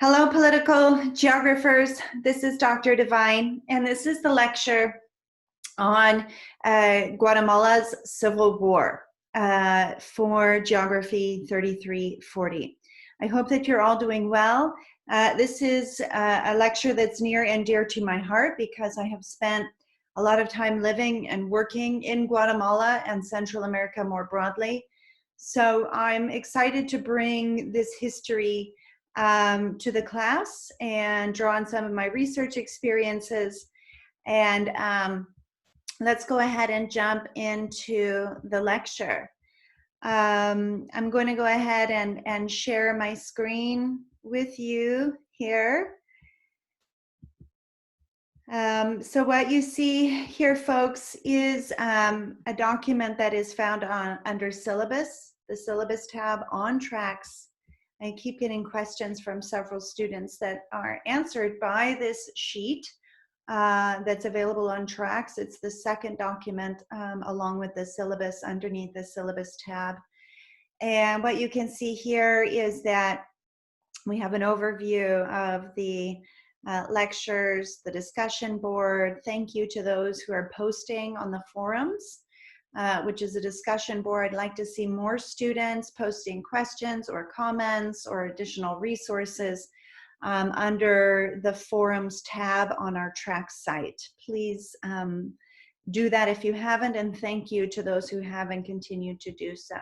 Hello, political geographers. This is Dr. Devine, and this is the lecture on Guatemala's Civil War for Geography 3340. I hope that you're all doing well. This is a lecture that's near and dear to my heart because I have spent a lot of time living and working in Guatemala and Central America more broadly. So I'm excited to bring this history to the class and draw on some of my research experiences. And let's go ahead and jump into the lecture. I'm going to go ahead and share my screen with you here. So what you see here, folks, is a document that is found under syllabus, the syllabus tab on tracks. I keep getting questions from several students that are answered by this sheet that's available on tracks. It's the second document along with the syllabus underneath the syllabus tab. And what you can see here is that we have an overview of the lectures, the discussion board. Thank you to those who are posting on the forums, which is a discussion board. I'd like to see more students posting questions or comments or additional resources under the forums tab on our track site. Please do that if you haven't, and thank you to those who have and continue to do so.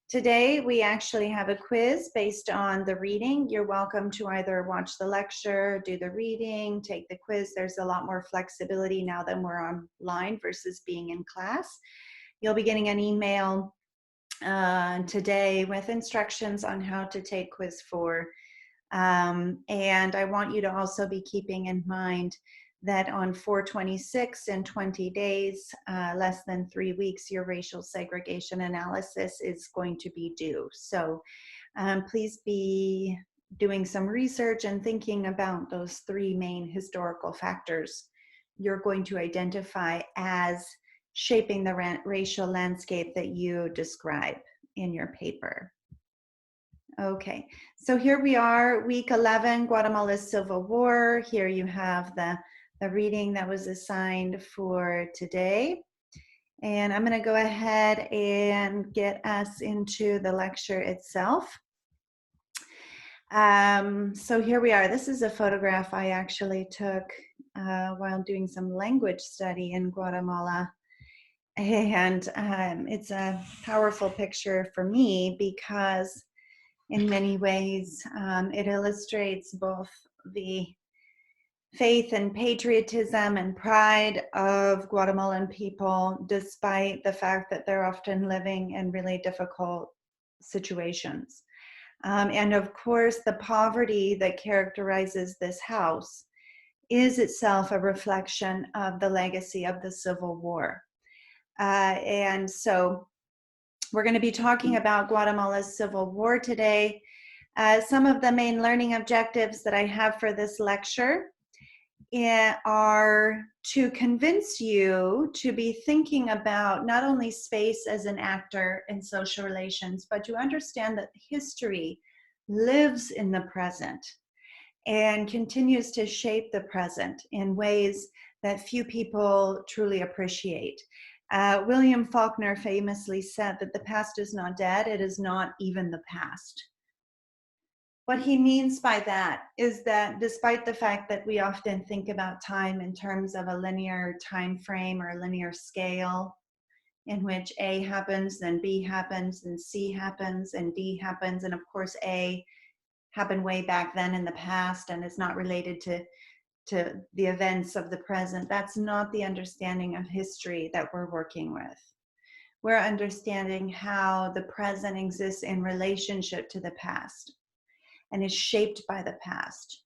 Today, we actually have a quiz based on the reading. You're welcome to either watch the lecture, do the reading, take the quiz. There's a lot more flexibility now that we're online versus being in class. You'll be getting an email today with instructions on how to take quiz 4. And I want you to also be keeping in mind that on 4/26 in 20 days, less than 3 weeks, your racial segregation analysis is going to be due. So please be doing some research and thinking about those 3 main historical factors you're going to identify as shaping the racial landscape that you describe in your paper. Okay, so here we are, week 11, Guatemala's Civil War. Here you have the reading that was assigned for today. And I'm going to go ahead and get us into the lecture itself. So here we are. This is a photograph I actually took while doing some language study in Guatemala. And it's a powerful picture for me because in many ways it illustrates both the faith and patriotism and pride of Guatemalan people, despite the fact that they're often living in really difficult situations. And of course, the poverty that characterizes this house is itself a reflection of the legacy of the Civil War. And so we're going to be talking about Guatemala's Civil War today. Some of the main learning objectives that I have for this lecture are to convince you to be thinking about not only space as an actor in social relations, but to understand that history lives in the present and continues to shape the present in ways that few people truly appreciate. William Faulkner famously said that the past is not dead, it is not even the past. What he means by that is that despite the fact that we often think about time in terms of a linear time frame or a linear scale in which A happens, then B happens, then C happens, and D happens, and of course A happened way back then in the past and is not related to the events of the present, that's not the understanding of history that we're working with. We're understanding how the present exists in relationship to the past and is shaped by the past.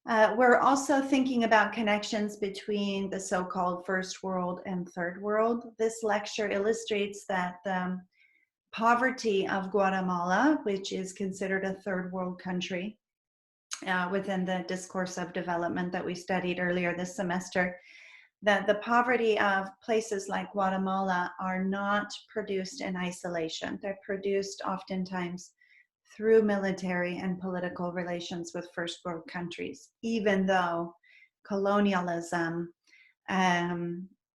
We're also thinking about connections between the so-called first world and third world. This lecture illustrates that the poverty of Guatemala, which is considered a third world country within the discourse of development that we studied earlier this semester, that the poverty of places like Guatemala are not produced in isolation. They're produced oftentimes through military and political relations with first world countries, even though colonialism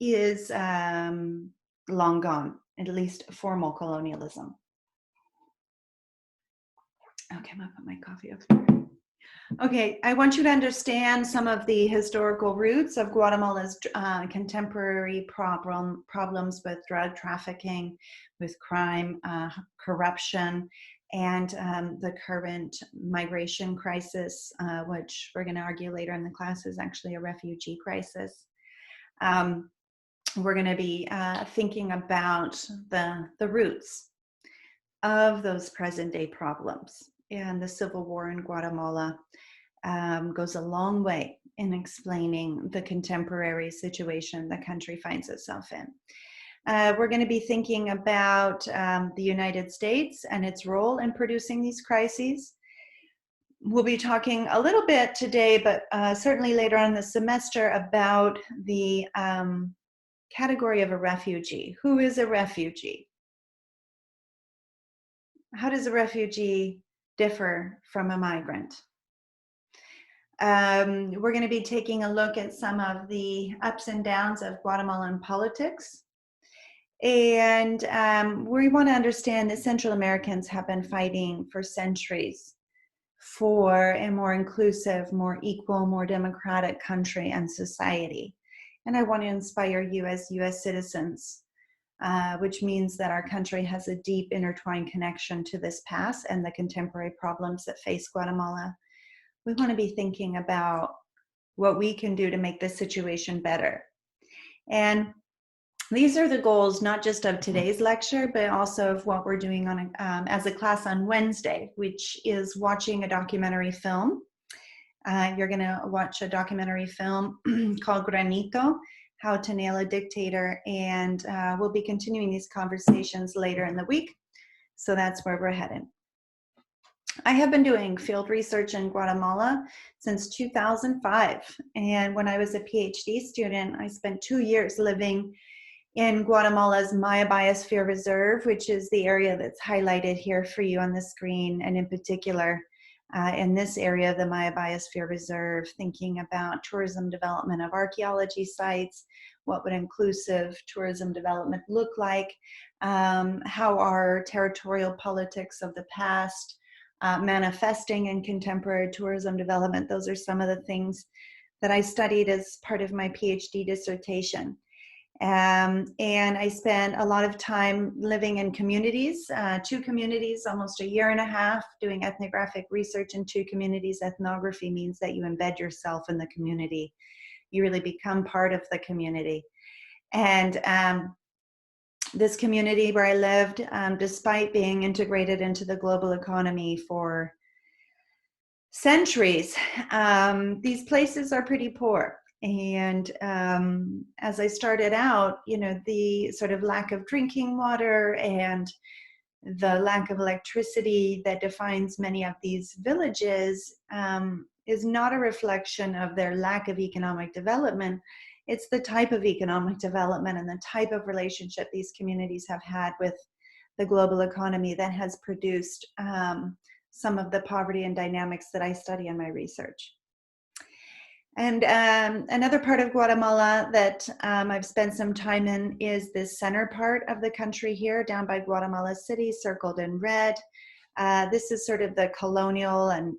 is long gone, at least formal colonialism. Okay, I'm gonna put my coffee up here. Okay, I want you to understand some of the historical roots of Guatemala's contemporary problems with drug trafficking, with crime, corruption, and the current migration crisis, which we're going to argue later in the class is actually a refugee crisis. We're going to be thinking about the roots of those present day problems. And the civil war in Guatemala goes a long way in explaining the contemporary situation the country finds itself in. We're going to be thinking about the United States and its role in producing these crises. We'll be talking a little bit today, but certainly later on in the semester, about the category of a refugee. Who is a refugee? How does a refugee differ from a migrant? We're going to be taking a look at some of the ups and downs of Guatemalan politics. And we want to understand that Central Americans have been fighting for centuries for a more inclusive, more equal, more democratic country and society. And I want to inspire you as US citizens, which means that our country has a deep intertwined connection to this past and the contemporary problems that face Guatemala. We want to be thinking about what we can do to make this situation better. And these are the goals, not just of today's lecture, but also of what we're doing on as a class on Wednesday, which is watching a documentary film. You're going to watch a documentary film called Granito, How to Nail a Dictator, and we'll be continuing these conversations later in the week. So that's where we're headed. I have been doing field research in Guatemala since 2005. And when I was a PhD student, I spent 2 years living in Guatemala's Maya Biosphere Reserve, which is the area that's highlighted here for you on the screen. And in particular, in this area, the Maya Biosphere Reserve, thinking about tourism development of archaeology sites, what would inclusive tourism development look like, how are territorial politics of the past manifesting in contemporary tourism development. Those are some of the things that I studied as part of my PhD dissertation. And I spent a lot of time living in communities, 2 communities, almost a year and a half, doing ethnographic research in 2 communities. Ethnography means that you embed yourself in the community. You really become part of the community. And this community where I lived, despite being integrated into the global economy for centuries, these places are pretty poor. And as I started out, you know, the sort of lack of drinking water and the lack of electricity that defines many of these villages is not a reflection of their lack of economic development. It's the type of economic development and the type of relationship these communities have had with the global economy that has produced some of the poverty and dynamics that I study in my research. And another part of Guatemala that I've spent some time in is this center part of the country here, down by Guatemala City, circled in red. This is sort of the colonial and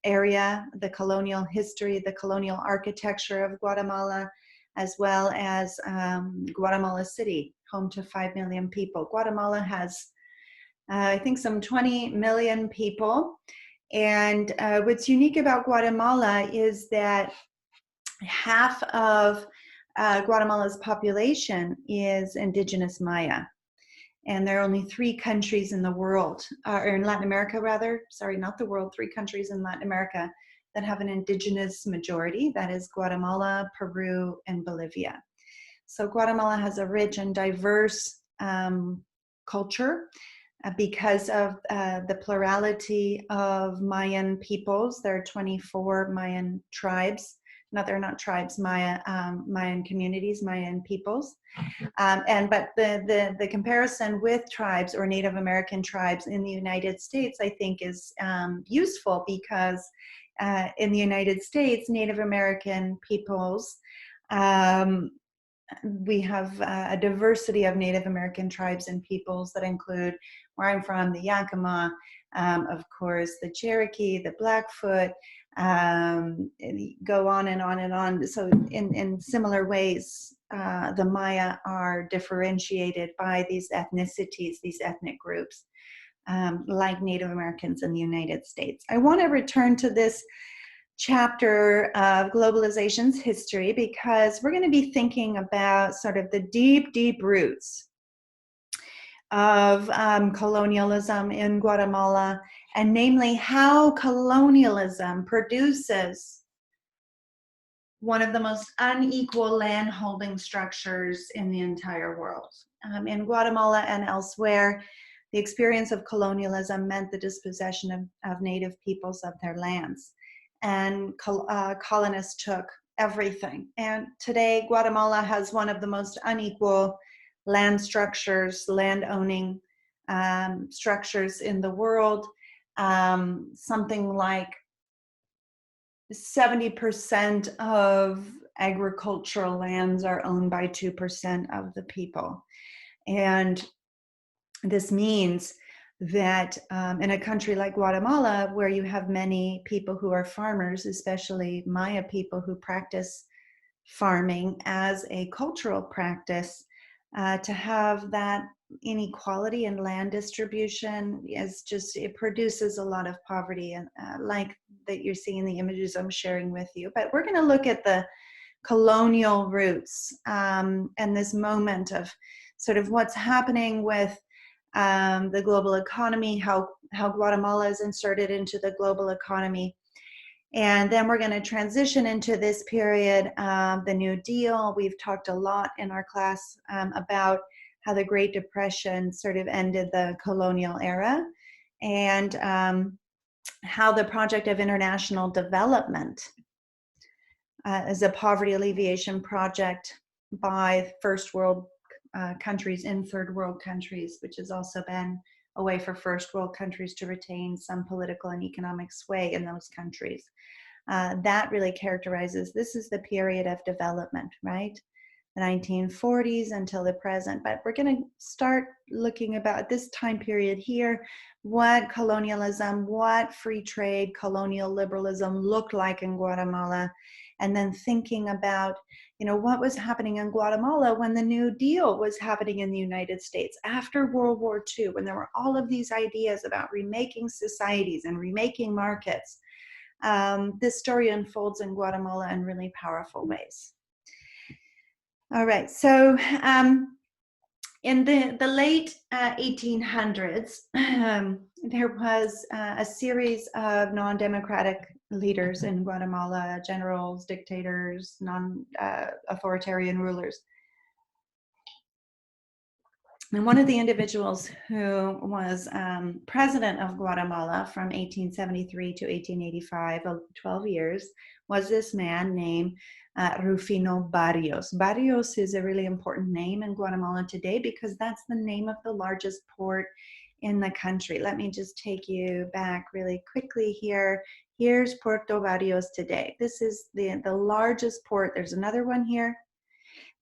area, the colonial history, the colonial architecture of Guatemala, as well as Guatemala City, home to 5 million people. Guatemala has, I think, some 20 million people. And what's unique about Guatemala is that half of Guatemala's population is indigenous Maya. And there are only 3 countries in the world, or in Latin America rather, sorry, not the world, 3 countries in Latin America that have an indigenous majority. That is Guatemala, Peru, and Bolivia. So Guatemala has a rich and diverse culture. Because of the plurality of Mayan peoples. There are 24 Mayan tribes, No, they're not tribes, Mayan communities, Mayan peoples. But the comparison with tribes or Native American tribes in the United States, I think, is useful because in the United States, Native American peoples, we have a diversity of Native American tribes and peoples that include, where I'm from, the Yakima, of course, the Cherokee, the Blackfoot, go on and on and on. So in similar ways, the Maya are differentiated by these ethnicities, these ethnic groups, like Native Americans in the United States. I want to return to this chapter of globalization's history because we're going to be thinking about sort of the deep roots of colonialism in Guatemala, and namely how colonialism produces one of the most unequal land holding structures in the entire world. In Guatemala and elsewhere, the experience of colonialism meant the dispossession of native peoples of their lands. And colonists took everything. And today, Guatemala has one of the most unequal land structures, land owning structures in the world. Something like 70% of agricultural lands are owned by 2% of the people. And this means that in a country like Guatemala, where you have many people who are farmers, especially Maya people who practice farming as a cultural practice, to have that inequality in land distribution is just, it produces a lot of poverty, and like that you're seeing in the images I'm sharing with you. But we're going to look at the colonial roots and this moment of sort of what's happening with the global economy, how Guatemala is inserted into the global economy. And then we're going to transition into this period of the New Deal. We've talked a lot in our class about how the Great Depression sort of ended the colonial era, and how the project of international development is a poverty alleviation project by first world countries in third world countries, which has also been a way for first world countries to retain some political and economic sway in those countries. That really characterizes, this is the period of development, right? The 1940s until the present. But we're going to start looking about this time period here, what colonialism, what free trade, colonial liberalism looked like in Guatemala, and then thinking about, you know, what was happening in Guatemala when the New Deal was happening in the United States after World War II, when there were all of these ideas about remaking societies and remaking markets. This story unfolds in Guatemala in really powerful ways. All right, so in the late 1800s, there was a series of non-democratic leaders in Guatemala, generals, dictators, non-authoritarian rulers. And one of the individuals who was president of Guatemala from 1873 to 1885, 12 years, was this man named Rufino Barrios. Barrios is a really important name in Guatemala today because that's the name of the largest port in the country. Let me just take you back really quickly here. Here's Puerto Barrios today. This is the largest port. There's another one here.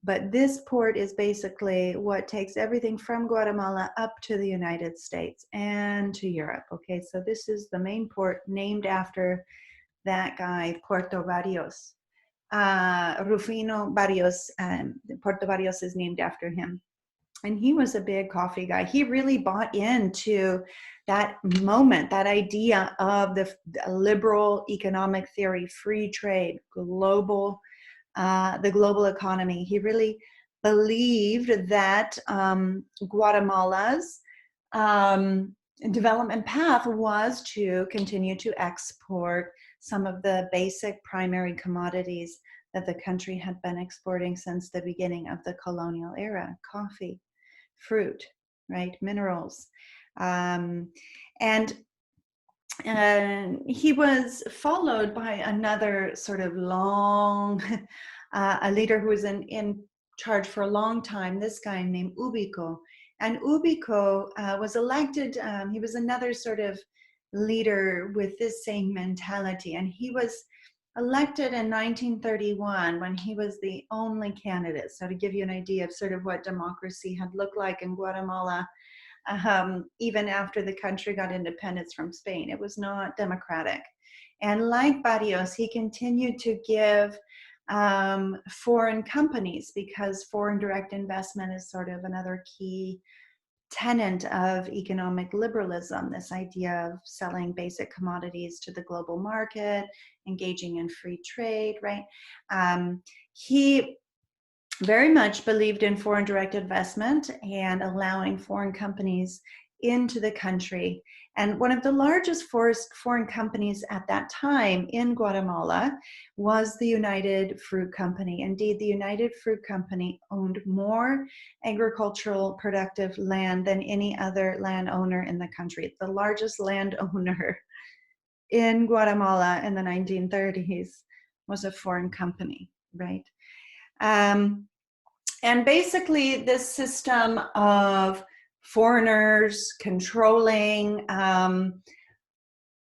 But this port is basically what takes everything from Guatemala up to the United States and to Europe. Okay, so this is the main port named after that guy, Puerto Barrios. Rufino Barrios, Puerto Barrios is named after him. And he was a big coffee guy. He really bought into that moment, that idea of the liberal economic theory, free trade, the global economy. He really believed that Guatemala's development path was to continue to export some of the basic primary commodities that the country had been exporting since the beginning of the colonial era: coffee, fruit, right, minerals. And And he was followed by another sort of long, a leader who was in charge for a long time, this guy named Ubico. And Ubico was elected, he was another sort of leader with this same mentality. And he was elected in 1931 when he was the only candidate. So to give you an idea of sort of what democracy had looked like in Guatemala, even after the country got independence from Spain. It was not democratic. And like Barrios, he continued to give foreign companies, because foreign direct investment is sort of another key tenet of economic liberalism, this idea of selling basic commodities to the global market, engaging in free trade, right? He very much believed in foreign direct investment and allowing foreign companies into the country. And one of the largest foreign companies at that time in Guatemala was the United Fruit Company. Indeed, the United Fruit Company owned more agricultural productive land than any other landowner in the country. The largest landowner in Guatemala in the 1930s was a foreign company, right? And basically, this system of foreigners controlling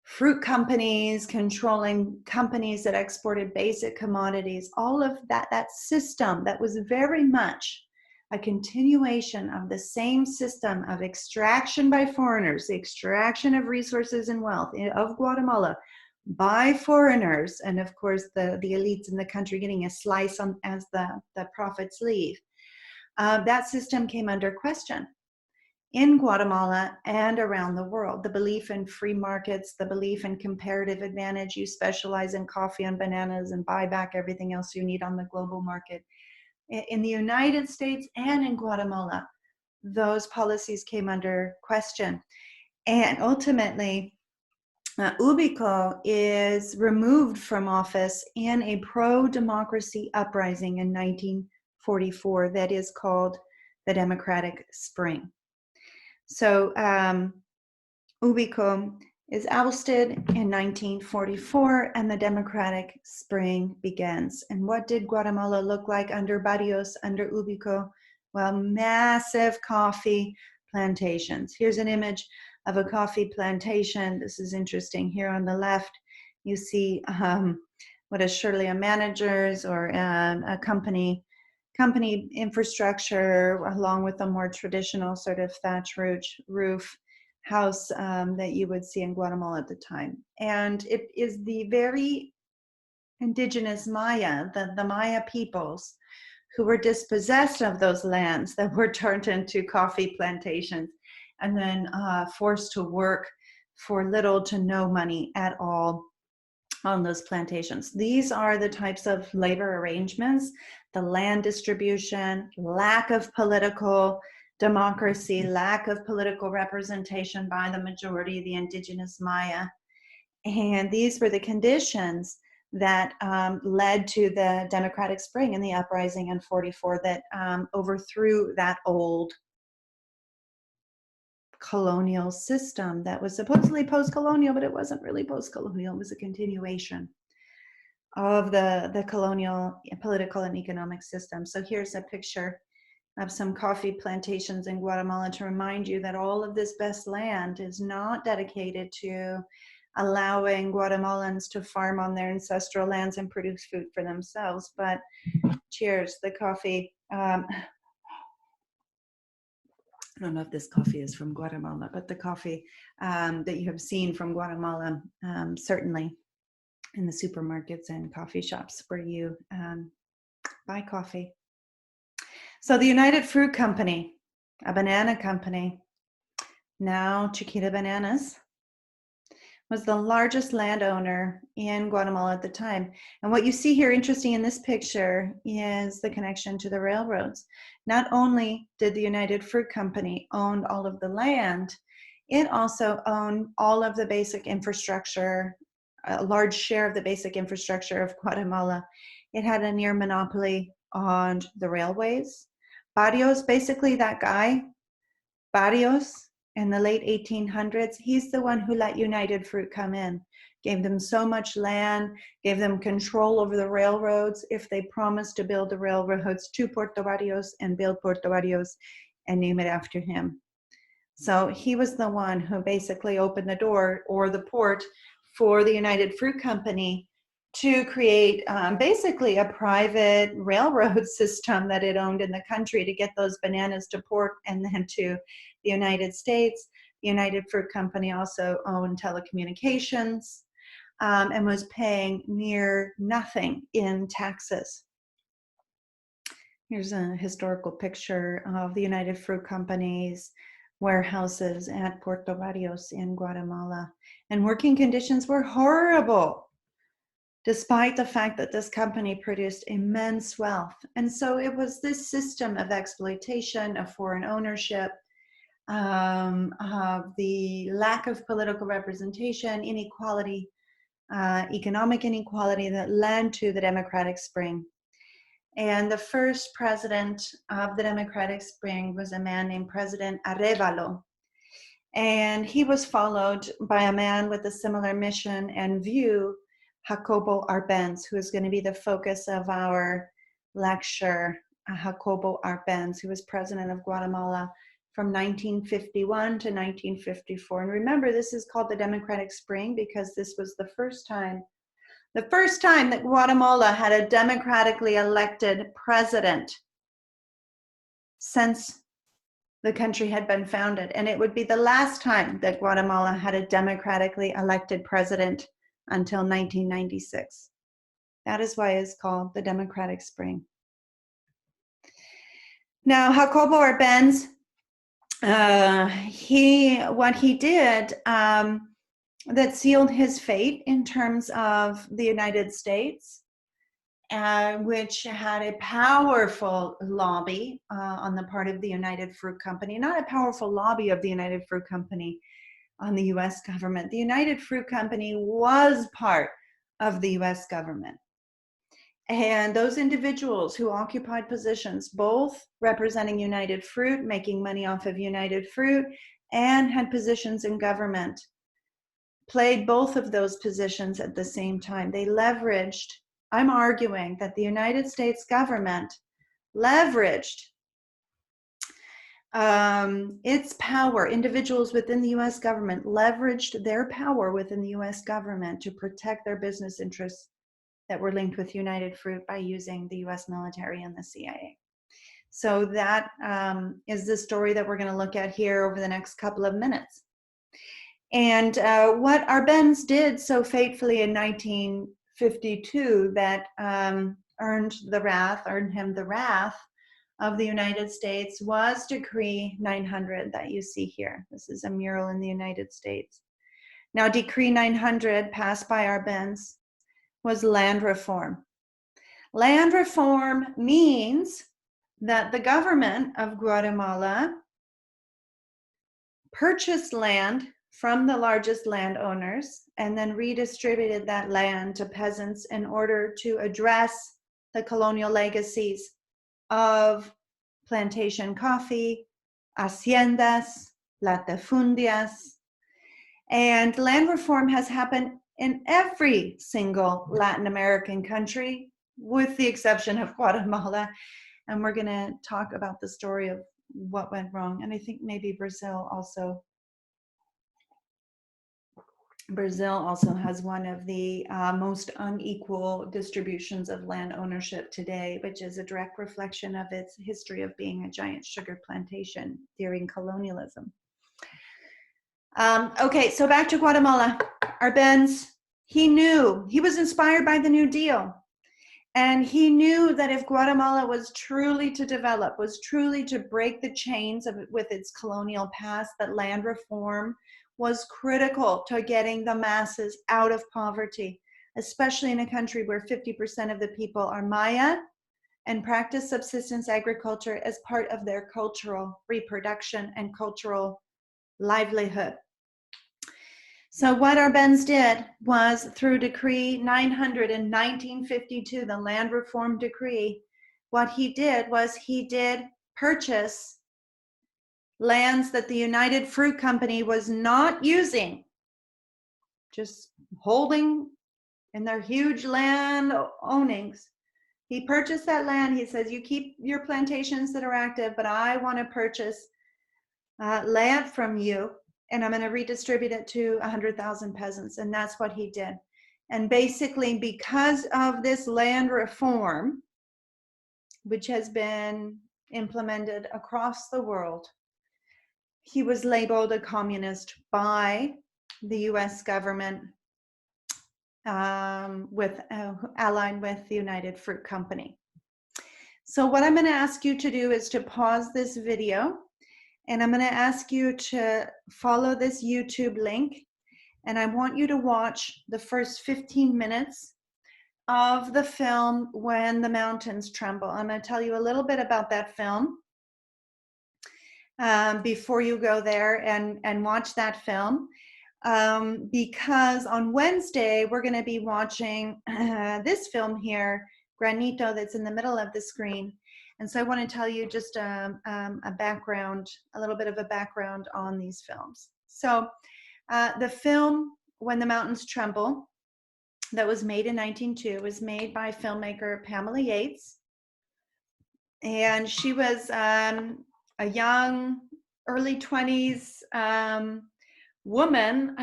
fruit companies, controlling companies that exported basic commodities, all of that system that was very much a continuation of the same system of extraction by foreigners, the extraction of resources and wealth of Guatemala by foreigners, and of course the elites in the country getting a slice on as the profits leave. That system came under question in Guatemala and around the world. The belief in free markets, the belief in comparative advantage, you specialize in coffee and bananas and buy back everything else you need on the global market. In the United States and in Guatemala, those policies came under question. And ultimately, Ubico is removed from office in a pro-democracy uprising in 1944 that is called the Democratic Spring. So Ubico is ousted in 1944 and the Democratic Spring begins. And what did Guatemala look like under Barrios, under Ubico? Well, massive coffee plantations. Here's an image of a coffee plantation. This is interesting. Here on the left, you see what is surely a manager's or a company infrastructure, along with a more traditional sort of thatch roof house that you would see in Guatemala at the time. And it is the very indigenous Maya, the Maya peoples, who were dispossessed of those lands that were turned into coffee plantations and then forced to work for little to no money at all on those plantations. These are the types of labor arrangements, the land distribution, lack of political democracy, lack of political representation by the majority of the indigenous Maya. And these were the conditions that led to the Democratic Spring and the uprising in 44 that overthrew that old colonial system that was supposedly post-colonial, but it wasn't really post-colonial. It was a continuation of the colonial political and economic system. So here's a picture of some coffee plantations in Guatemala to remind you that all of this best land is not dedicated to allowing Guatemalans to farm on their ancestral lands and produce food for themselves. But cheers, the coffee. I don't know if this coffee is from Guatemala, but the coffee that you have seen from Guatemala, certainly in the supermarkets and coffee shops where you buy coffee. So the United Fruit Company, a banana company, now Chiquita Bananas, was the largest landowner in Guatemala at the time. And what you see here, interesting in this picture, is the connection to the railroads. Not only did the United Fruit Company own all of the land, it also owned all of the basic infrastructure, a large share of the basic infrastructure of Guatemala. It had a near monopoly on the railways. Barrios, basically that guy, Barrios, in the late 1800s, he's the one who let United Fruit come in, gave them so much land, gave them control over the railroads if they promised to build the railroads to Puerto Barrios and build Puerto Barrios and name it after him. So he was the one who basically opened the door or the port for the United Fruit Company to create basically a private railroad system that it owned in the country to get those bananas to port and then to the United States. The United Fruit Company also owned telecommunications and was paying near nothing in taxes. Here's a historical picture of the United Fruit Company's warehouses at Puerto Barrios in Guatemala. And working conditions were horrible, despite the fact that this company produced immense wealth. And so it was this system of exploitation, of foreign ownership, of the lack of political representation, inequality, economic inequality that led to the Democratic Spring. And the first president of the Democratic Spring was a man named President Arevalo. And he was followed by a man with a similar mission and view, Jacobo Arbenz, who is going to be the focus of our lecture. Jacobo Arbenz, who was president of Guatemala from 1951 to 1954. And remember, this is called the Democratic Spring because this was the first time that Guatemala had a democratically elected president since the country had been founded. And it would be the last time that Guatemala had a democratically elected president until 1996. That is why it's called the Democratic Spring. Now, Jacobo Arbenz, what he did that sealed his fate in terms of the United States, which had a powerful lobby on the part of the United Fruit Company, not a powerful lobby of the United Fruit Company on the US government. The United Fruit Company was part of the US government. And those individuals who occupied positions, both representing United Fruit, making money off of United Fruit, and had positions in government, played both of those positions at the same time. They leveraged, I'm arguing that the United States government leveraged its power. Individuals within the US government leveraged their power within the US government to protect their business interests that were linked with United Fruit by using the US military and the CIA. So that is the story that we're going to look at here over the next couple of minutes. And what Arbenz did so fatefully in 1952 that earned him the wrath of the United States was Decree 900 that you see here. This is a mural in the United States. Now, Decree 900 passed by Arbenz was land reform. Land reform means that the government of Guatemala purchased land from the largest landowners and then redistributed that land to peasants in order to address the colonial legacies of plantation coffee, haciendas, latifundias. And land reform has happened in every single Latin American country, with the exception of Guatemala. And we're going to talk about the story of what went wrong. And I think maybe Brazil also has one of the most unequal distributions of land ownership today, which is a direct reflection of its history of being a giant sugar plantation during colonialism. Okay, so back to Guatemala. Arbenz, he was inspired by the New Deal. And he knew that if Guatemala was truly to develop, was truly to break the chains with its colonial past, that land reform was critical to getting the masses out of poverty, especially in a country where 50% of the people are Maya and practice subsistence agriculture as part of their cultural reproduction and cultural livelihood. So what Arbenz did was, through Decree 900 in 1952, the Land Reform Decree, what he did was he did purchase lands that the United Fruit Company was not using, just holding in their huge land ownings. He purchased that land. He says, you keep your plantations that are active, but I want to purchase land from you, and I'm going to redistribute it to 100,000 peasants. And that's what he did. And basically, because of this land reform, which has been implemented across the world, he was labeled a communist by the US government, aligned with the United Fruit Company. So what I'm going to ask you to do is to pause this video, and I'm going to ask you to follow this YouTube link, and I want you to watch the first 15 minutes of the film When the Mountains Tremble. I'm going to tell you a little bit about that film before you go there and watch that film, because on Wednesday we're going to be watching this film here, Granito, that's in the middle of the screen. And so I want to tell you just a background, a little bit of a background on these films. So the film When the Mountains Tremble, that was made in 1902, was made by filmmaker Pamela Yates. And she was a young, early 20s woman,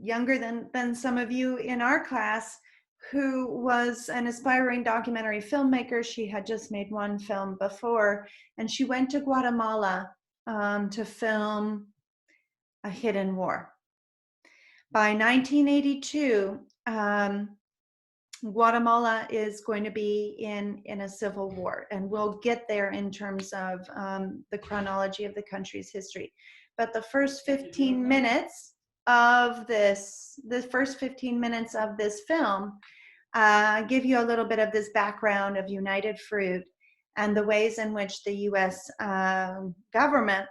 younger than some of you in our class, who was an aspiring documentary filmmaker. She had just made one film before, and she went to Guatemala to film a hidden war. By 1982, Guatemala is going to be in a civil war, and we'll get there in terms of the chronology of the country's history. But the first 15 minutes of this film give you a little bit of this background of United Fruit and the ways in which the U.S. Government,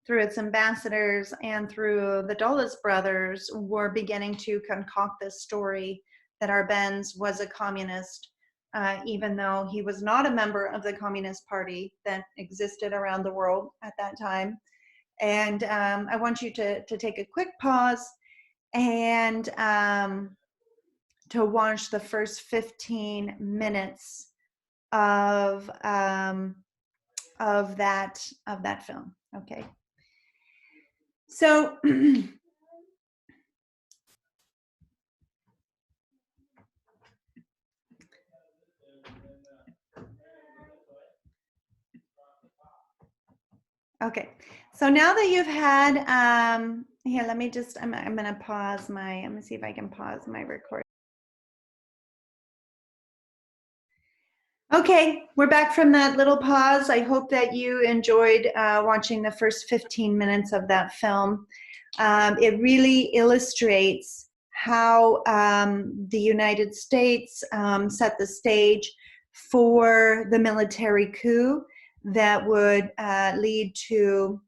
through its ambassadors and through the Dulles brothers, were beginning to concoct this story that Arbenz was a communist, even though he was not a member of the Communist Party that existed around the world at that time. And I want you to take a quick pause and to watch the first 15 minutes of that film. Okay. So okay, so now that you've had, here, let me just, I'm gonna pause I'm gonna see if I can pause my recording. Okay, we're back from that little pause. I hope that you enjoyed watching the first 15 minutes of that film. It really illustrates how the United States set the stage for the military coup that would lead to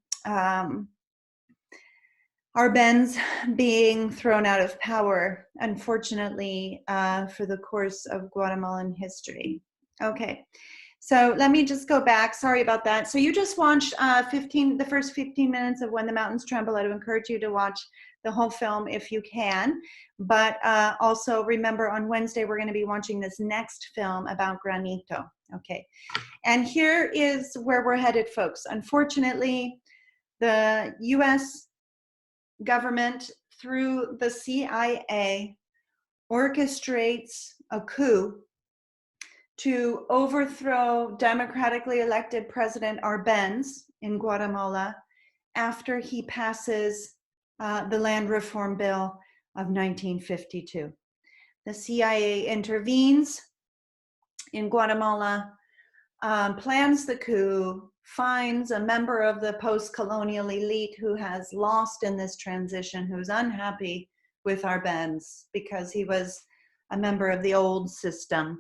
Arbenz being thrown out of power, unfortunately, for the course of Guatemalan history. Okay, so let me just go back. Sorry about that. So you just watched the first 15 minutes of When the Mountains Tremble. I would encourage you to watch the whole film if you can. But also remember, on Wednesday, we're going to be watching this next film about Granito. Okay, and here is where we're headed, folks. Unfortunately, the U.S. government, through the CIA, orchestrates a coup to overthrow democratically elected President Arbenz in Guatemala after he passes the Land Reform Bill of 1952. The CIA intervenes in Guatemala, plans the coup, finds a member of the post-colonial elite who has lost in this transition, who's unhappy with Arbenz because he was a member of the old system,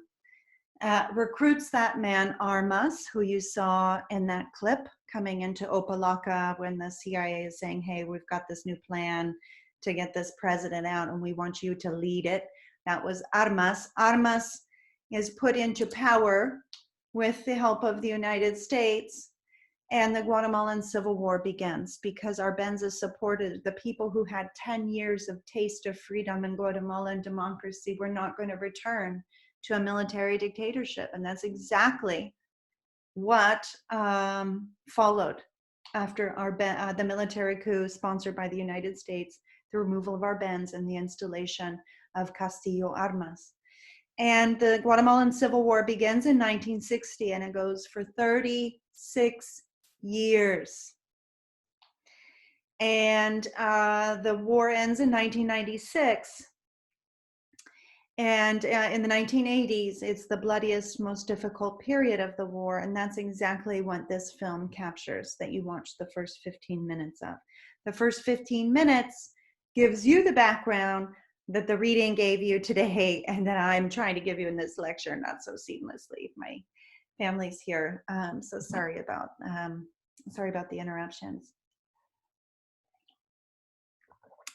recruits that man Armas, who you saw in that clip coming into Opalaca when the CIA is saying, hey, we've got this new plan to get this president out and we want you to lead it. That was Armas. Armas is put into power with the help of the United States, And the Guatemalan Civil War begins because Arbenz supported the people who had 10 years of taste of freedom in Guatemala and democracy were not going to return to a military dictatorship. And that's exactly what followed after the military coup sponsored by the United States, the removal of Arbenz and the installation of Castillo Armas. And the Guatemalan Civil War begins in 1960 and it goes for 36 years. And the war ends in 1996. And in the 1980s, it's the bloodiest, most difficult period of the war. And that's exactly what this film captures that you watch the first 15 minutes of. The first 15 minutes gives you the background that the reading gave you today and that I'm trying to give you in this lecture, not so seamlessly. My family's here, so sorry about the interruptions.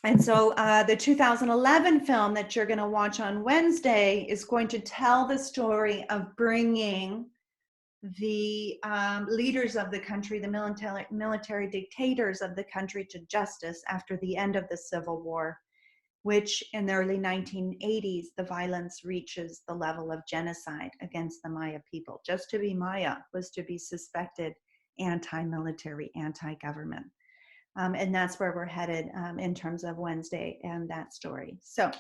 And so the 2011 film that you're going to watch on Wednesday is going to tell the story of bringing the leaders of the country, the military dictators of the country, to justice after the end of the Civil War, which in the early 1980s, the violence reaches the level of genocide against the Maya people. Just to be Maya was to be suspected anti-military, anti-government. And that's where we're headed in terms of Wednesday and that story. So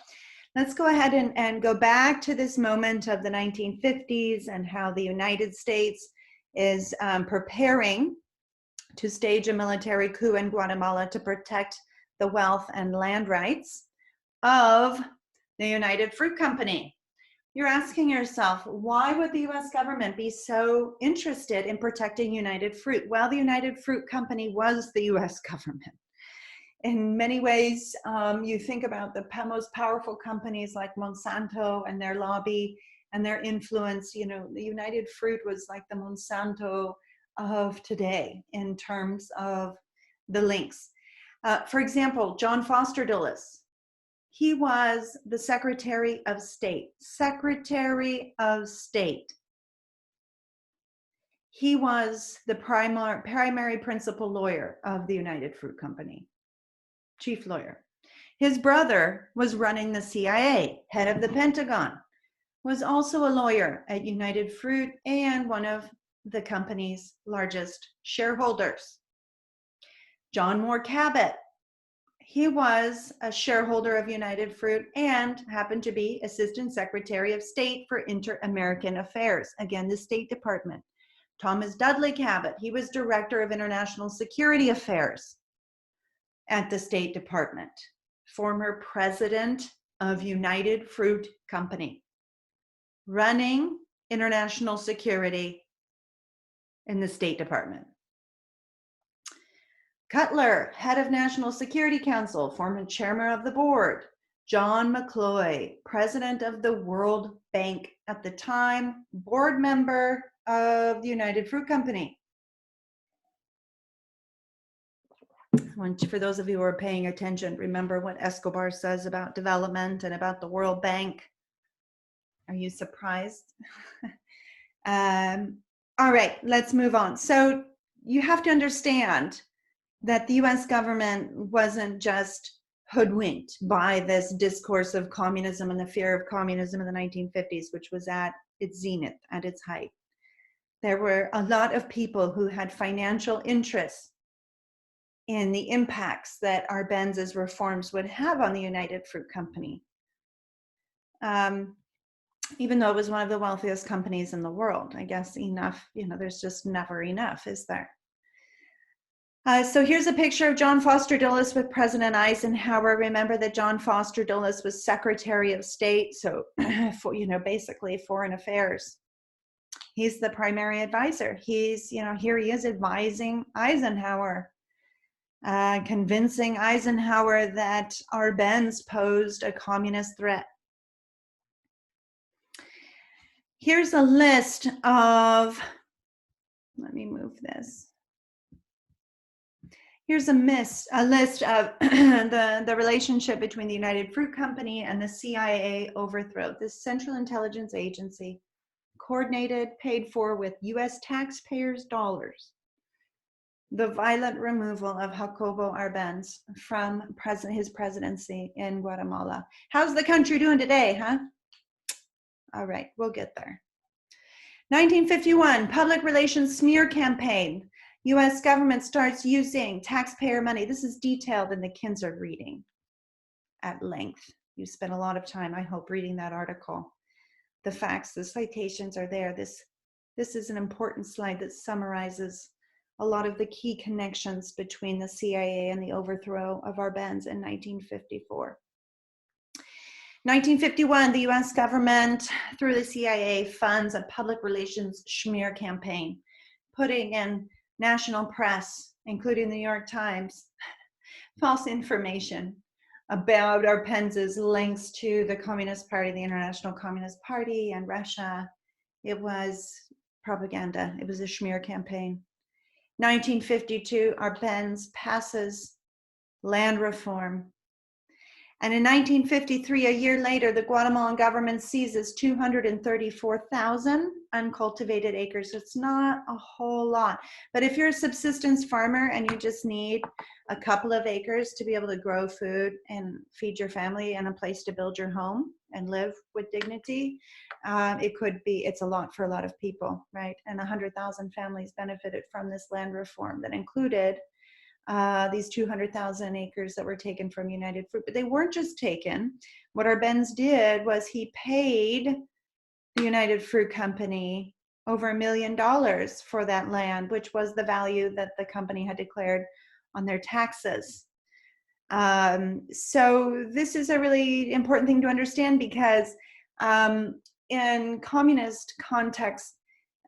let's go ahead and go back to this moment of the 1950s and how the United States is preparing to stage a military coup in Guatemala to protect the wealth and land rights of the United Fruit Company. You're asking yourself, why would the US government be so interested in protecting United Fruit? Well, the United Fruit Company was the US government. In many ways, you think about the most powerful companies like Monsanto and their lobby and their influence. You know, the United Fruit was like the Monsanto of today in terms of the links. For example, John Foster Dulles. He was the Secretary of State. Secretary of State. He was the primary principal lawyer of the United Fruit Company, chief lawyer. His brother was running the CIA, head of the Pentagon, was also a lawyer at United Fruit and one of the company's largest shareholders. John Moore Cabot. He was a shareholder of United Fruit and happened to be Assistant Secretary of State for Inter-American Affairs, again, the State Department. Thomas Dudley Cabot, he was Director of International Security Affairs at the State Department, former President of United Fruit Company, running international security in the State Department. Cutler, head of National Security Council, former chairman of the board. John McCloy, president of the World Bank at the time, board member of the United Fruit Company. For those of you who are paying attention, remember what Escobar says about development and about the World Bank. Are you surprised? All right, let's move on. So you have to understand that the US government wasn't just hoodwinked by this discourse of communism and the fear of communism in the 1950s, which was at its zenith, at its height. There were a lot of people who had financial interests in the impacts that Arbenz's reforms would have on the United Fruit Company, even though it was one of the wealthiest companies in the world. I guess enough, there's just never enough, is there? So here's a picture of John Foster Dulles with President Eisenhower. Remember that John Foster Dulles was Secretary of State, so for, basically foreign affairs. He's the primary advisor. He's, here he is advising Eisenhower, convincing Eisenhower that Arbenz posed a communist threat. Here's a list of, let me move this. Here's a list of the relationship between the United Fruit Company and the CIA overthrow. This Central Intelligence Agency, coordinated, paid for with US taxpayers' dollars, the violent removal of Jacobo Arbenz from his presidency in Guatemala. How's the country doing today, huh? All right, we'll get there. 1951, public relations smear campaign. US government starts using taxpayer money. This is detailed in the Kinzer reading at length. You spent a lot of time, I hope, reading that article. The facts, the citations are there. This is an important slide that summarizes a lot of the key connections between the CIA and the overthrow of Arbenz in 1954. 1951, the US government, through the CIA, funds a public relations smear campaign, putting in national press, including the New York Times, false information about Arbenz's links to the Communist Party, the International Communist Party, and Russia. It was propaganda. It was a smear campaign. 1952, Arbenz passes land reform. And in 1953, a year later, the Guatemalan government seizes 234,000 uncultivated acres. It's not a whole lot. But if you're a subsistence farmer and you just need a couple of acres to be able to grow food and feed your family and a place to build your home and live with dignity, it's a lot for a lot of people, right? And 100,000 families benefited from this land reform that included these 200,000 acres that were taken from United Fruit. But they weren't just taken. What Arbenz did was he paid the United Fruit Company over $1 million for that land, which was the value that the company had declared on their taxes. So this is a really important thing to understand, because in communist context,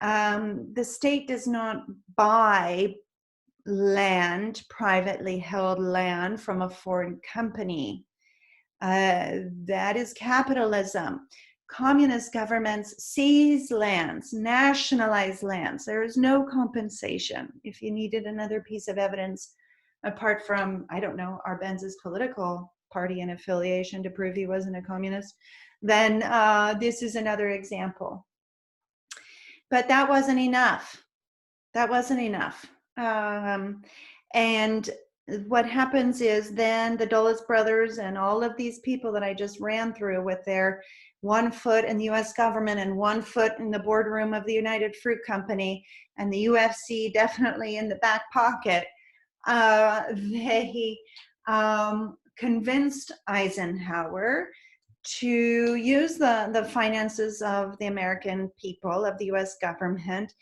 the state does not buy land, privately held land, from a foreign company. That is capitalism. Communist governments seize lands, nationalize lands. There is no compensation. If you needed another piece of evidence apart from, I don't know, Arbenz's political party and affiliation to prove he wasn't a communist, then this is another example. But that wasn't enough. That wasn't enough. And what happens is then the Dulles brothers and all of these people that I just ran through, with their 1 foot in the US government and 1 foot in the boardroom of the United Fruit Company, and the UFC definitely in the back pocket, they convinced Eisenhower to use the finances of the American people, of the US government,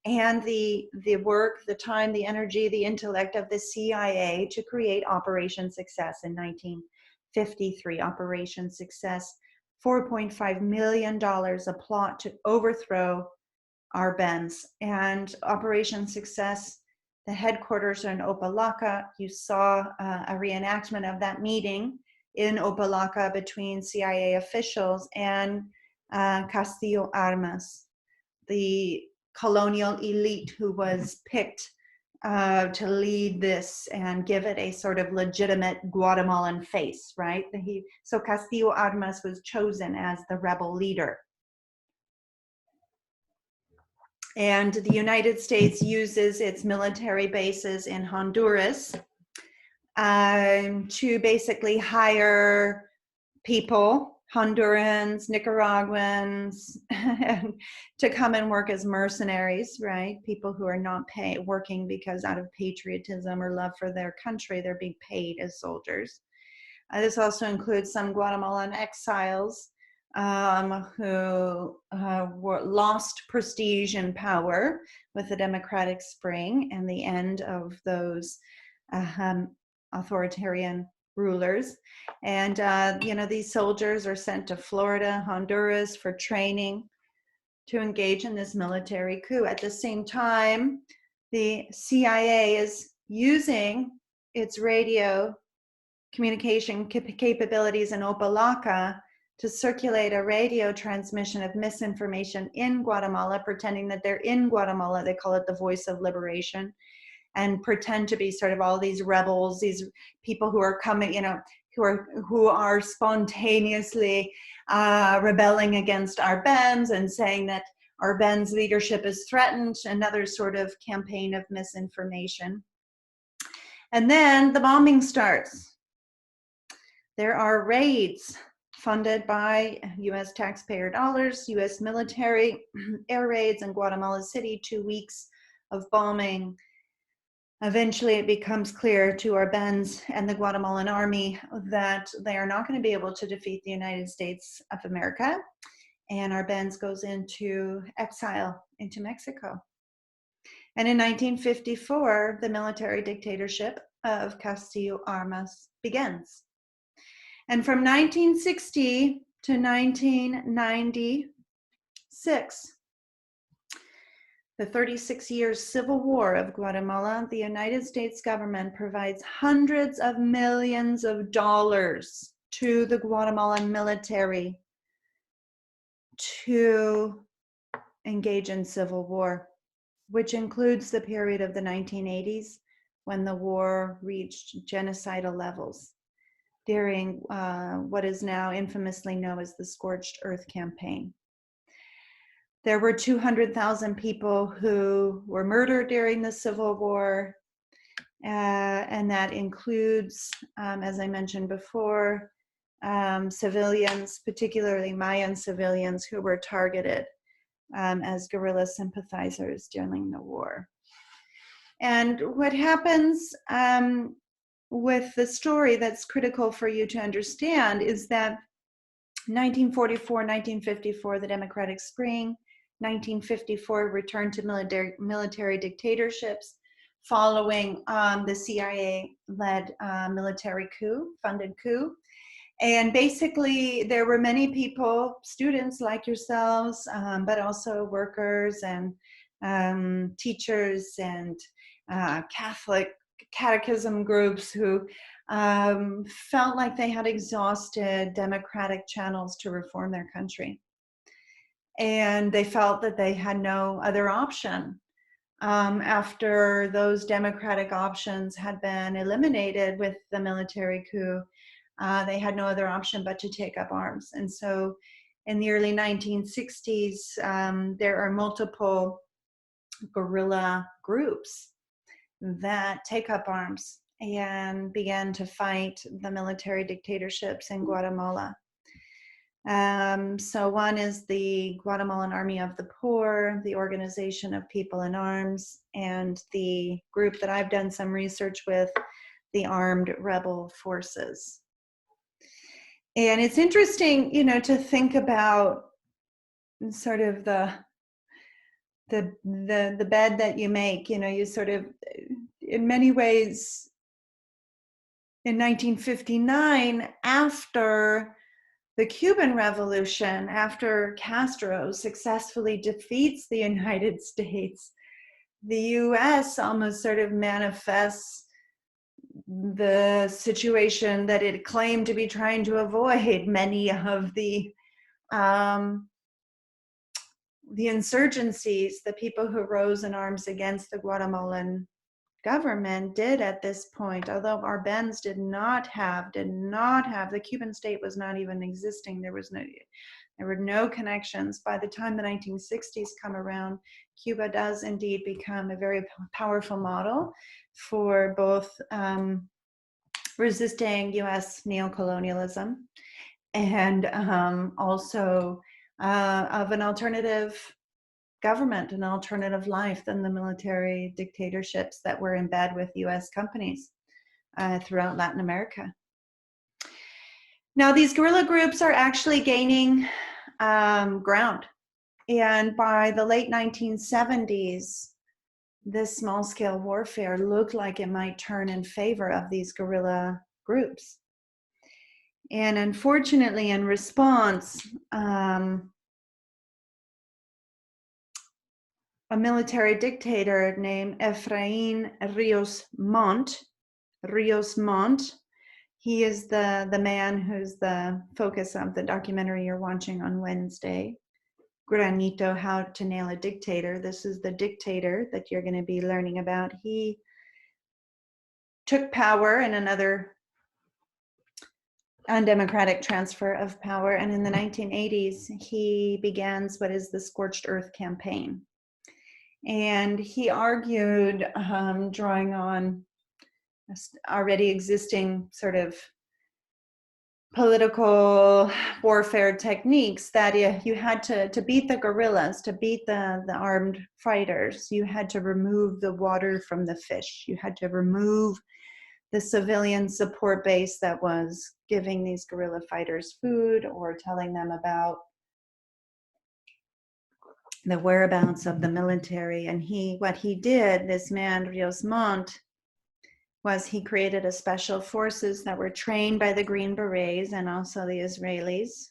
and the work, the time, the energy, the intellect of the CIA to create Operation Success in 1953. Operation Success, $4.5 million, a plot to overthrow Arbenz. And Operation Success, the headquarters are in Opalaca. You saw a reenactment of that meeting in Opalaca between CIA officials and Castillo Armas, the colonial elite who was picked to lead this and give it a sort of legitimate Guatemalan face, right? So Castillo Armas was chosen as the rebel leader. And the United States uses its military bases in Honduras to basically hire people, Hondurans, Nicaraguans, to come and work as mercenaries, right? People who are not working because out of patriotism or love for their country, they're being paid as soldiers. This also includes some Guatemalan exiles who lost prestige and power with the Democratic Spring and the end of those authoritarian rulers. And these soldiers are sent to Florida, Honduras for training to engage in this military coup. At the same time, the CIA is using its radio communication capabilities in Opalaca to circulate a radio transmission of misinformation in Guatemala, pretending that they're in Guatemala. They call it the Voice of Liberation, and pretend to be sort of all these rebels, these people who are coming, who are spontaneously rebelling against Arbenz and saying that Arbenz leadership is threatened. Another sort of campaign of misinformation. And then the bombing starts. There are raids funded by US taxpayer dollars, US military air raids in Guatemala City, 2 weeks of bombing. Eventually, it becomes clear to Arbenz and the Guatemalan army that they are not going to be able to defeat the United States of America. And Arbenz goes into exile into Mexico. And in 1954, the military dictatorship of Castillo Armas begins. And from 1960 to 1996, the 36 years civil war of Guatemala, the United States government provides hundreds of millions of dollars to the Guatemalan military to engage in civil war, which includes the period of the 1980s when the war reached genocidal levels during what is now infamously known as the Scorched Earth Campaign. There were 200,000 people who were murdered during the Civil War, and that includes, as I mentioned before, civilians, particularly Mayan civilians who were targeted as guerrilla sympathizers during the war. And what happens with the story that's critical for you to understand is that 1944, 1954, the Democratic Spring, 1954, return to military dictatorships following the CIA-led military coup, funded coup. And basically, there were many people, students like yourselves, but also workers and teachers and Catholic catechism groups who felt like they had exhausted democratic channels to reform their country. And they felt that they had no other option. After those democratic options had been eliminated with the military coup, they had no other option but to take up arms. And so in the early 1960s, there are multiple guerrilla groups that take up arms and began to fight the military dictatorships in Guatemala. So one is the Guatemalan Army of the Poor, the Organization of People in Arms, and the group that I've done some research with, the Armed Rebel Forces. And it's interesting, you know, to think about sort of the bed that you make. You know, you sort of, in many ways, in 1959, after the Cuban Revolution, after Castro successfully defeats the United States, the US almost sort of manifests the situation that it claimed to be trying to avoid. Many of the insurgencies, the people who rose in arms against the Guatemalan government did at this point, although Arbenz did not have, the Cuban state was not even existing. There were no connections. By the time the 1960s come around, Cuba does indeed become a very powerful model for both resisting US neocolonialism and also of an alternative government, an alternative life than the military dictatorships that were in bed with US companies throughout Latin America. Now, these guerrilla groups are actually gaining ground. And by the late 1970s, this small-scale warfare looked like it might turn in favor of these guerrilla groups. And unfortunately, in response, a military dictator named Efraín Ríos Montt. He is the man who's the focus of the documentary you're watching on Wednesday, Granito, How to Nail a Dictator. This is the dictator that you're going to be learning about. He took power in another undemocratic transfer of power, and in the 1980s, he begins what is the Scorched Earth Campaign. And he argued, drawing on already existing sort of political warfare techniques, that you had to beat the guerrillas, to beat the armed fighters, you had to remove the water from the fish. You had to remove the civilian support base that was giving these guerrilla fighters food or telling them about the whereabouts of the military. And what he did, this man, Rios Montt, was he created a special forces that were trained by the Green Berets and also the Israelis,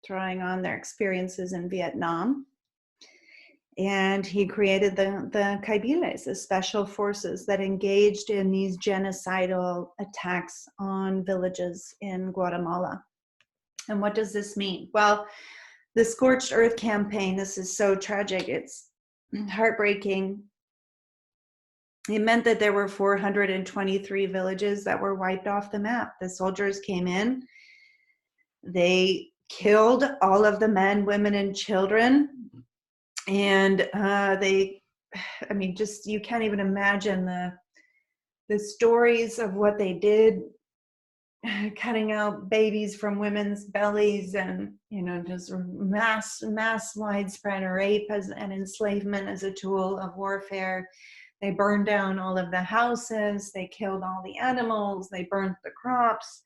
drawing on their experiences in Vietnam. And he created the Caibiles, the special forces that engaged in these genocidal attacks on villages in Guatemala. And what does this mean? Well, the Scorched Earth campaign, this is so tragic, it's heartbreaking. It meant that there were 423 villages that were wiped off the map. The soldiers came in, they killed all of the men, women, and children. And just, you can't even imagine the stories of what they did, cutting out babies from women's bellies, and, just mass widespread rape and enslavement as a tool of warfare. They burned down all of the houses, they killed all the animals, they burnt the crops.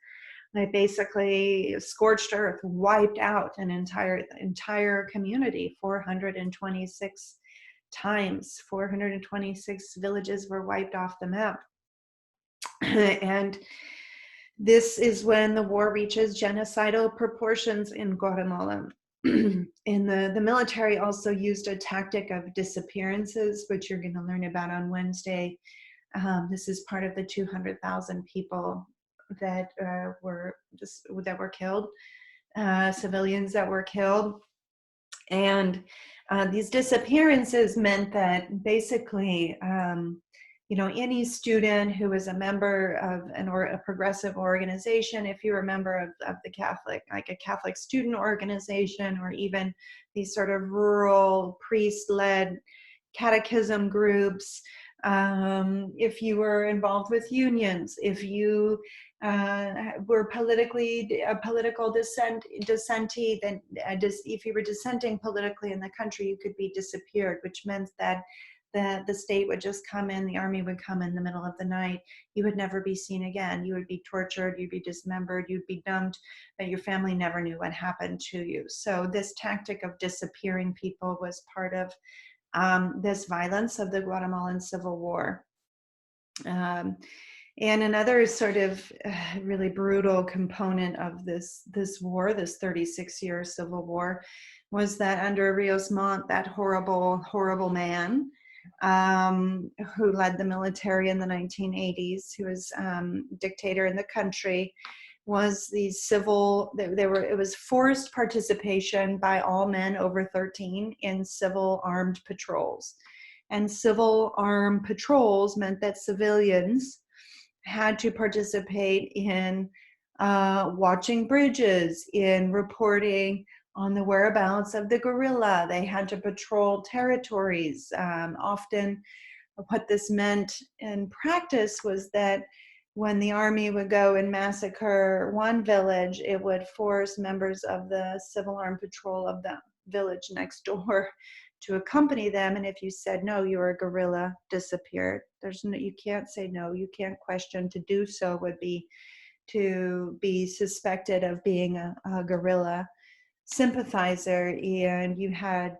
They basically, scorched earth, wiped out an entire community 426 times. 426 villages were wiped off the map. And this is when the war reaches genocidal proportions in Guatemala. And the military also used a tactic of disappearances, which you're going to learn about on Wednesday. This is part of the 200,000 people that were killed, civilians that were killed. And these disappearances meant that basically, any student who was a member of a progressive organization, if you're a member of the Catholic, like a Catholic student organization, or even these sort of rural priest-led catechism groups, if you were involved with unions, if you were political dissentee, then if you were dissenting politically in the country, you could be disappeared, which meant that the state would just come in, the army would come in the middle of the night. You would never be seen again. You would be tortured, you'd be dismembered, you'd be dumped, but your family never knew what happened to you. So this tactic of disappearing people was part of this violence of the Guatemalan Civil War. And another sort of really brutal component of this war, this 36-year civil war, was that under Rios Montt, that horrible man, who led the military in the 1980s, who was dictator in the country, was it was forced participation by all men over 13 in civil armed patrols. And civil armed patrols meant that civilians had to participate in watching bridges, in reporting on the whereabouts of the guerrilla. They had to patrol territories. Often what this meant in practice was that when the army would go and massacre one village, it would force members of the civil armed patrol of the village next door to accompany them. And if you said no, you were a guerrilla, disappeared. You can't say no, you can't question. To do so would be to be suspected of being a guerrilla sympathizer. And you had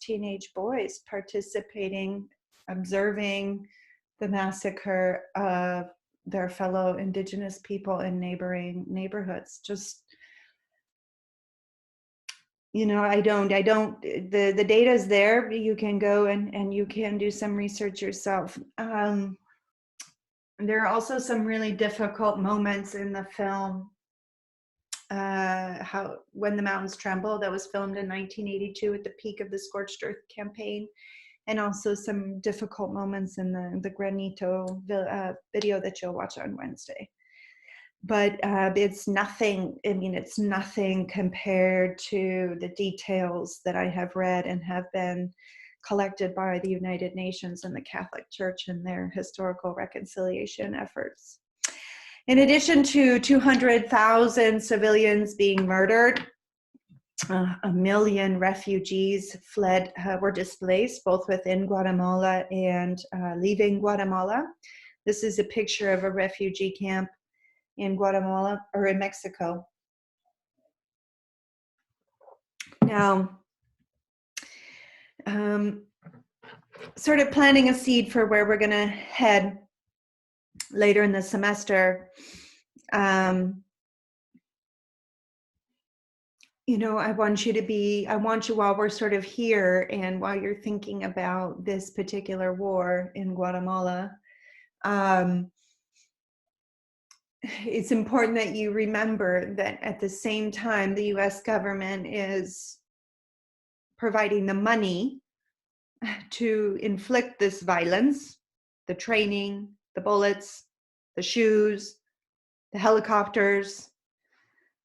teenage boys participating, observing the massacre of their fellow indigenous people in neighboring neighborhoods. Just, the data is there. You can go and you can do some research yourself. There are also some really difficult moments in the film. When the Mountains Tremble, that was filmed in 1982 at the peak of the Scorched Earth campaign, and also some difficult moments in the Granito video that you'll watch on Wednesday. But it's nothing compared to the details that I have read and have been collected by the United Nations and the Catholic Church in their historical reconciliation efforts. In addition to 200,000 civilians being murdered, 1 million refugees were displaced both within Guatemala and leaving Guatemala. This is a picture of a refugee camp in Guatemala, or in Mexico. Now, sort of planting a seed for where we're going to head later in the semester. You know, I want you while we're sort of here and while you're thinking about this particular war in Guatemala, it's important that you remember that at the same time, the US government is providing the money to inflict this violence, the training, the bullets, the shoes, the helicopters.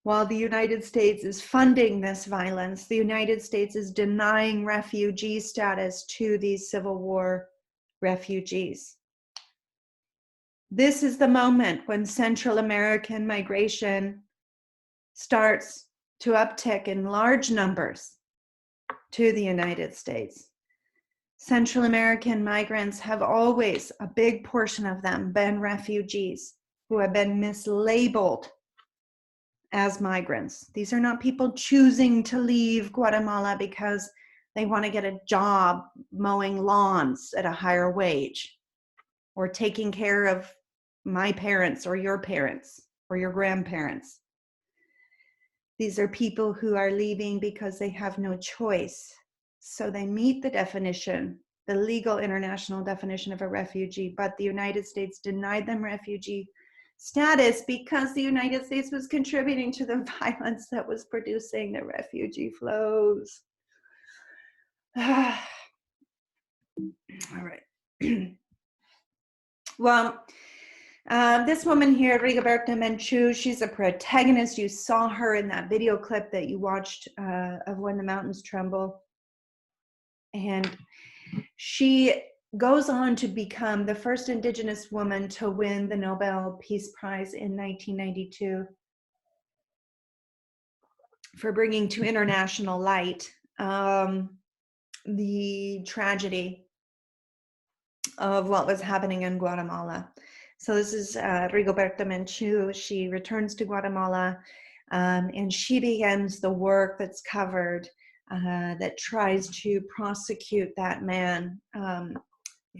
While the United States is funding this violence, the United States is denying refugee status to these Civil War refugees. This is the moment when Central American migration starts to uptick in large numbers to the United States. Central American migrants have always, a big portion of them, been refugees who have been mislabeled as migrants. These are not people choosing to leave Guatemala because they want to get a job mowing lawns at a higher wage, or taking care of my parents or your grandparents. These are people who are leaving because they have no choice. So they meet the definition, the legal international definition of a refugee, but the United States denied them refugee status because the United States was contributing to the violence that was producing the refugee flows. All right. Well, this woman here, Rigoberta Menchú, she's a protagonist. You saw her in that video clip that you watched of When the Mountains Tremble. And she goes on to become the first Indigenous woman to win the Nobel Peace Prize in 1992 for bringing to international light the tragedy of what was happening in Guatemala. So this is Rigoberta Menchú. She returns to Guatemala and she begins the work that's covered that tries to prosecute that man,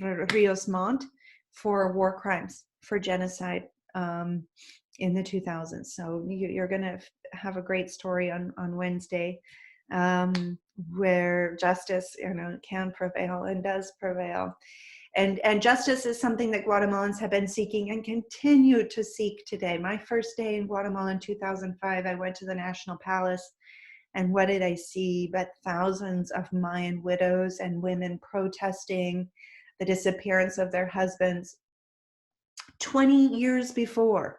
Rios Montt, for war crimes, for genocide in the 2000s. So you're going to have a great story on Wednesday where justice, can prevail and does prevail. And justice is something that Guatemalans have been seeking and continue to seek today. My first day in Guatemala in 2005, I went to the National Palace, and what did I see but thousands of Mayan widows and women protesting the disappearance of their husbands 20 years before.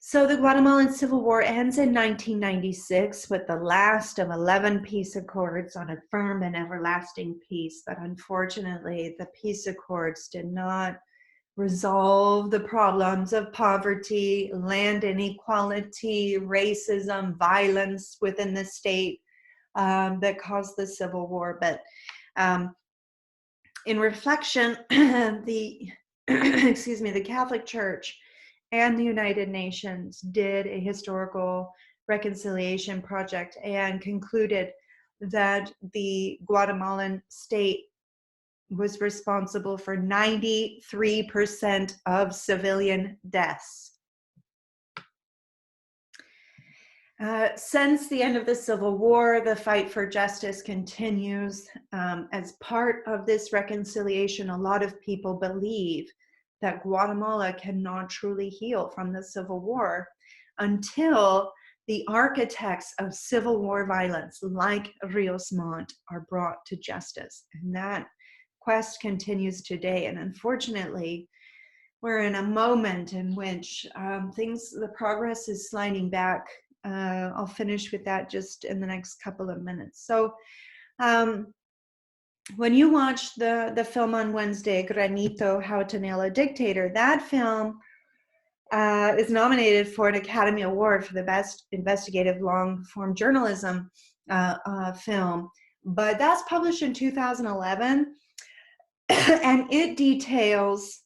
So the Guatemalan Civil War ends in 1996 with the last of 11 peace accords on a firm and everlasting peace. But unfortunately, the peace accords did not resolve the problems of poverty, land inequality, racism, violence within the state that caused the Civil War. But in reflection, the Catholic Church and the United Nations did a historical reconciliation project and concluded that the Guatemalan state was responsible for 93% of civilian deaths. Since the end of the Civil War, the fight for justice continues. As part of this reconciliation, a lot of people believe that Guatemala cannot truly heal from the Civil War until the architects of Civil War violence, like Rios Montt, are brought to justice. And that quest continues today. And unfortunately, we're in a moment in which the progress is sliding back. I'll finish with that just in the next couple of minutes. So When you watch the film on Wednesday, Granito, How to Nail a Dictator, that film is nominated for an Academy Award for the best investigative long-form journalism film. But that's published in 2011, and it details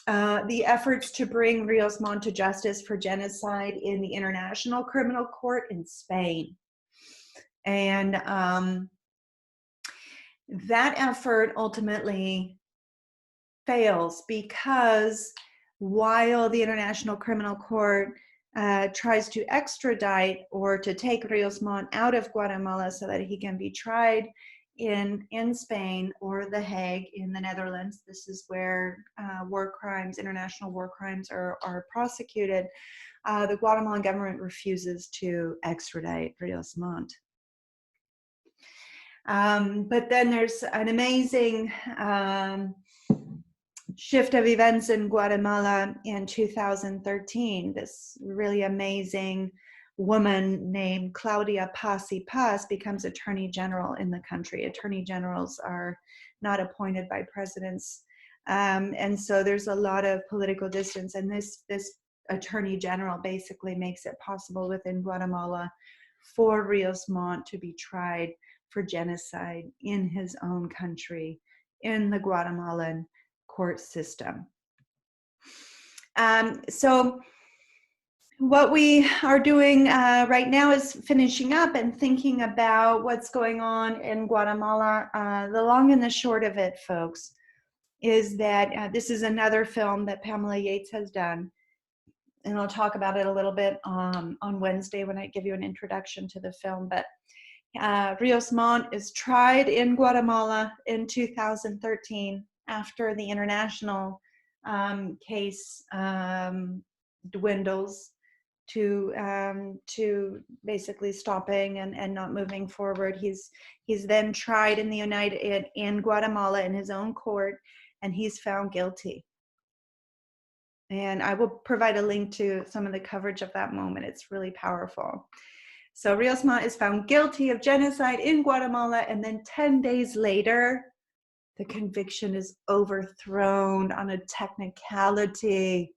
the efforts to bring Rios Montt to justice for genocide in the International Criminal Court in Spain. And that effort ultimately fails because while the International Criminal Court tries to extradite or to take Rios Montt out of Guatemala so that he can be tried in Spain or The Hague in the Netherlands, this is where war crimes, international war crimes are prosecuted, the Guatemalan government refuses to extradite Rios Montt. But then there's an amazing shift of events in Guatemala in 2013. This really amazing woman named Claudia Paz y Paz becomes Attorney General in the country. Attorney Generals are not appointed by presidents. And so there's a lot of political distance, and this Attorney General basically makes it possible within Guatemala for Rios Montt to be tried for genocide in his own country, in the Guatemalan court system. So what we are doing right now is finishing up and thinking about what's going on in Guatemala. The long and the short of it, folks, is that this is another film that Pamela Yates has done. And I'll talk about it a little bit on Wednesday when I give you an introduction to the film. But Rios Montt is tried in Guatemala in 2013 after the international case dwindles to basically stopping and not moving forward. He's then tried in Guatemala in his own court, and he's found guilty. And I will provide a link to some of the coverage of that moment. It's really powerful. So Rios Montt is found guilty of genocide in Guatemala, and then 10 days later, the conviction is overthrown on a technicality.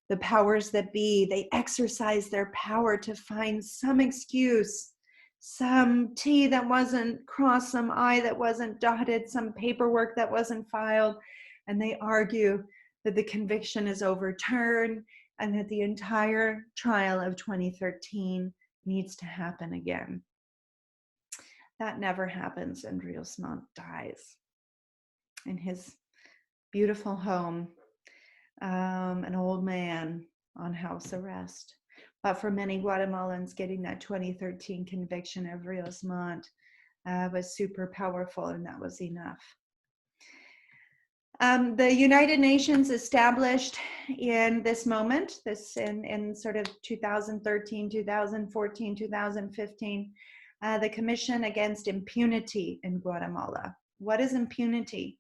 The powers that be, they exercise their power to find some excuse, some T that wasn't crossed, some I that wasn't dotted, some paperwork that wasn't filed, and they argue that the conviction is overturned and that the entire trial of 2013 needs to happen again. That never happens, and Rios Montt dies in his beautiful home, an old man on house arrest. But for many Guatemalans, getting that 2013 conviction of Rios Montt was super powerful, and that was enough. The United Nations established in this moment, in sort of 2013, 2014, 2015, the Commission Against Impunity in Guatemala. What is impunity?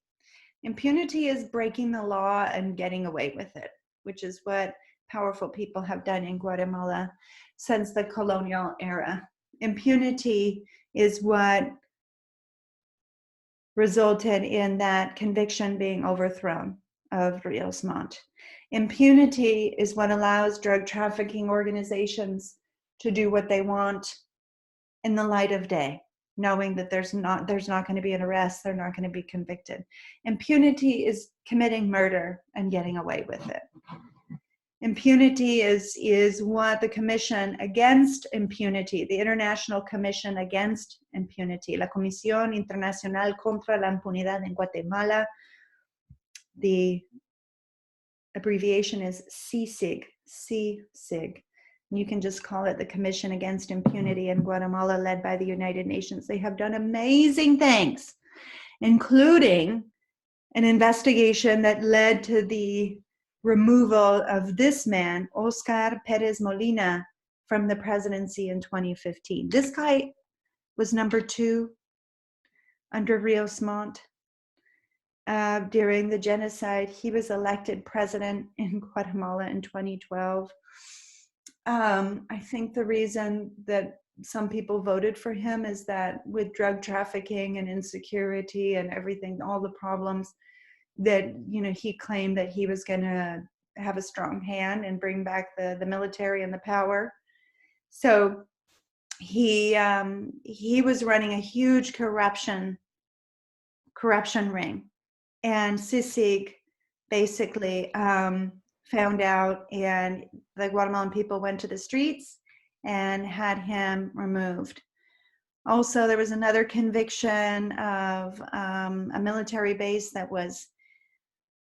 Impunity is breaking the law and getting away with it, which is what powerful people have done in Guatemala since the colonial era. Impunity is what resulted in that conviction being overthrown of Rios Montt. Impunity is what allows drug trafficking organizations to do what they want in the light of day, knowing that there's not going to be an arrest, they're not going to be convicted. Impunity is committing murder and getting away with it. Impunity is what the Commission Against Impunity, the International Commission Against Impunity, La Comisión Internacional contra la Impunidad en Guatemala, the abbreviation is CICIG, CICIG. You can just call it the Commission Against Impunity in Guatemala, led by the United Nations. They have done amazing things, including an investigation that led to the removal of this man, Oscar Perez Molina, from the presidency in 2015. This guy was number 2 under Rios Montt during the genocide. He was elected president in Guatemala in 2012. I think the reason that some people voted for him, is that with drug trafficking and insecurity and everything, all the problems, that, you know, he claimed that he was going to have a strong hand and bring back the military and the power. So he was running a huge corruption ring, and CICIG basically found out, and the Guatemalan people went to the streets and had him removed. Also, there was another conviction of a military base that was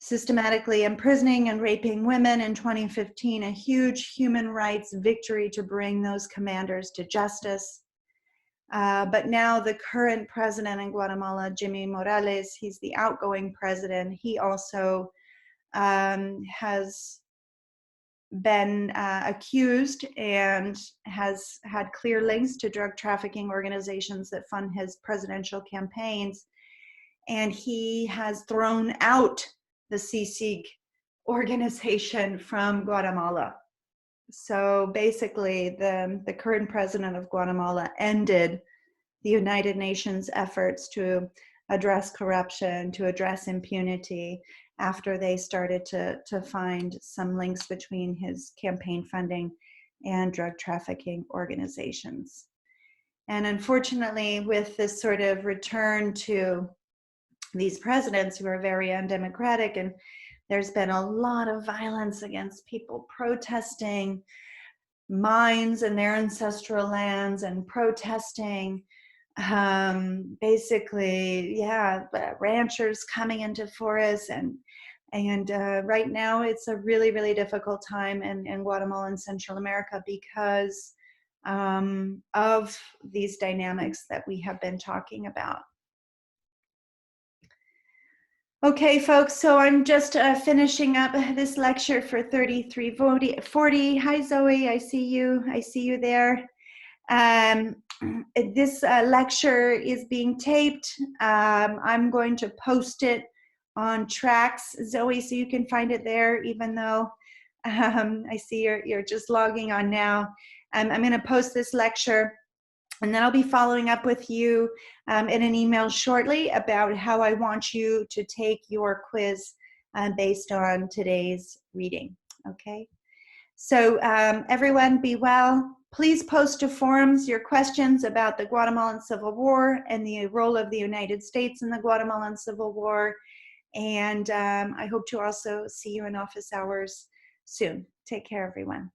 systematically imprisoning and raping women in 2015, a huge human rights victory to bring those commanders to justice. But now the current president in Guatemala, Jimmy Morales, he's the outgoing president. He also has been accused and has had clear links to drug trafficking organizations that fund his presidential campaigns. And he has thrown out the CICIG organization from Guatemala. So basically, the current president of Guatemala ended the United Nations efforts to address corruption, to address impunity, after they started to find some links between his campaign funding and drug trafficking organizations. And unfortunately, with this sort of return to these presidents who are very undemocratic, and there's been a lot of violence against people protesting mines in their ancestral lands and protesting basically, ranchers coming into forests, and right now it's a really, really difficult time in Guatemala and Central America because of these dynamics that we have been talking about. Okay, folks, so I'm just finishing up this lecture for 3340. Hi, Zoe, I see you there. This lecture is being taped. I'm going to post it on Tracks, Zoe, so you can find it there, even though I see you're just logging on now. I'm going to post this lecture, and then I'll be following up with you in an email shortly about how I want you to take your quiz based on today's reading, okay? So everyone be well. Please post to forums your questions about the Guatemalan Civil War and the role of the United States in the Guatemalan Civil War. And I hope to also see you in office hours soon. Take care, everyone.